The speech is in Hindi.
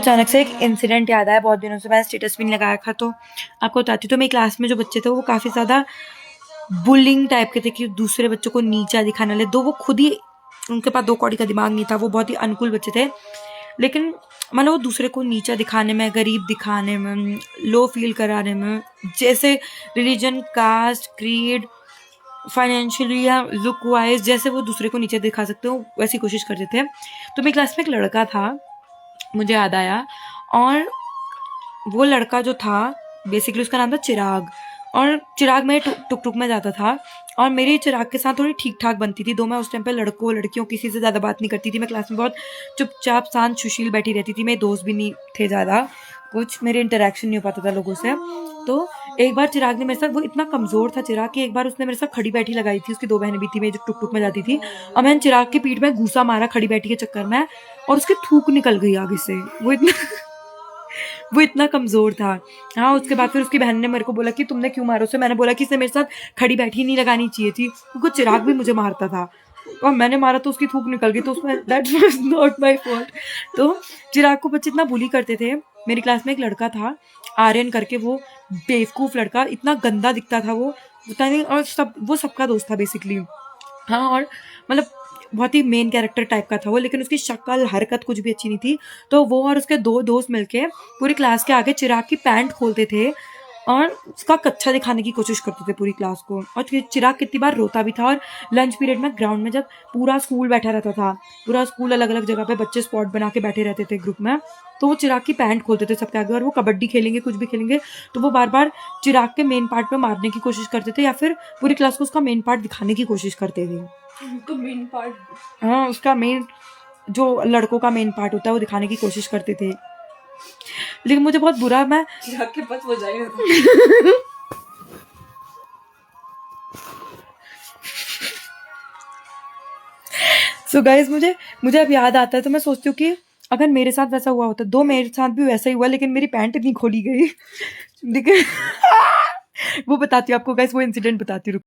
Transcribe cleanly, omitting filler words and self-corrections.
अचानक से एक इंसिडेंट याद आया, बहुत दिनों से मैं स्टेटस भी नहीं लगाया था, तो आपको बताती हूँ। तो मेरी क्लास में जो बच्चे थे वो काफ़ी ज़्यादा बुलिंग टाइप के थे कि दूसरे बच्चों को नीचा दिखाने वाले। दो वो खुद ही, उनके पास दो कौड़ी का दिमाग नहीं था, वो बहुत ही अनुकूल बच्चे थे, लेकिन मतलब वो दूसरे को नीचा दिखाने में, गरीब दिखाने में, लो फील कराने में, जैसे रिलीजन, कास्ट, क्रीड, फाइनेंशियली या लुक वाइज जैसे वो दूसरे को नीचे दिखा सकते हो वैसी कोशिश करते थे। तो मेरी क्लास में एक लड़का था, मुझे याद आया, और वो लड़का जो था बेसिकली उसका नाम था चिराग, और चिराग मेरे टुक टुक में जाता था, और मेरी चिराग के साथ थोड़ी ठीक ठाक बनती थी। दो मैं उस टाइम पे लड़कों लड़कियों किसी से ज़्यादा बात नहीं करती थी, मैं क्लास में बहुत चुपचाप शांत सुशील बैठी रहती थी, मेरे दोस्त भी नहीं थे ज़्यादा, कुछ मेरे इंटरेक्शन नहीं हो पाता था लोगों से। तो एक बार चिराग ने मेरे साथ, वो इतना कमज़ोर था चिराग कि एक बार उसने मेरे साथ खड़ी बैठी लगाई थी, उसकी दो बहनें भी थी, मैं जो टुक टुक में जाती थी, और मैंने चिराग की पीठ में घूसा मारा खड़ी बैठी के चक्कर में, और उसकी थूक निकल गई आगे से। वो इतना कमज़ोर था। हाँ, उसके बाद फिर उसकी बहन ने मेरे को बोला कि तुमने क्यों मारा उसे? मैंने बोला कि इसने मेरे साथ खड़ी बैठी नहीं लगानी चाहिए थी, क्योंकि चिराग भी मुझे मारता था, और मैंने मारा तो उसकी थूक निकल गई, तो उसमें that was not my fault. तो चिराग को बच्चे इतना बुली करते थे। मेरी क्लास में एक लड़का था आर्यन करके, वो बेवकूफ़ लड़का, इतना गंदा दिखता था वो, पता नहीं, और वो सबका दोस्त था बेसिकली। हाँ, और मतलब बहुत ही मेन कैरेक्टर टाइप का था वो, लेकिन उसकी शक्ल हरकत कुछ भी अच्छी नहीं थी। तो वो और उसके दो दोस्त मिलके पूरी क्लास के आगे चिराग की पैंट खोलते थे और उसका कच्छा दिखाने की कोशिश करते थे पूरी क्लास को। और चिराग कितनी बार रोता भी था। और लंच पीरियड में ग्राउंड में जब पूरा स्कूल बैठा रहता था, पूरा स्कूल अलग अलग जगह पे बच्चे स्पॉट बना के बैठे रहते थे ग्रुप में, तो वो चिराग की पैंट खोलते थे सबके आगे, और वो कबड्डी खेलेंगे कुछ भी खेलेंगे तो वो बार बार चिराग के मेन पार्ट पे मारने की कोशिश करते थे, या फिर पूरी क्लास को उसका मेन पार्ट दिखाने की कोशिश करते थे। तो मेन पार्ट, हाँ, उसका मेन, जो लड़कों का मेन पार्ट होता है वो दिखाने की कोशिश करते थे, लेकिन मुझे बहुत बुरा, मैं चिराग के पास वो जाएगा। सो गाइस, मुझे अब याद आता है तो मैं सोचती हूँ कि अगर मेरे साथ वैसा हुआ होता, दो मेरे साथ भी वैसा ही हुआ, लेकिन मेरी पैंट इतनी खोली गई, लेकिन वो बताती हूँ आपको गाइस, वो इंसिडेंट बताती हूँ।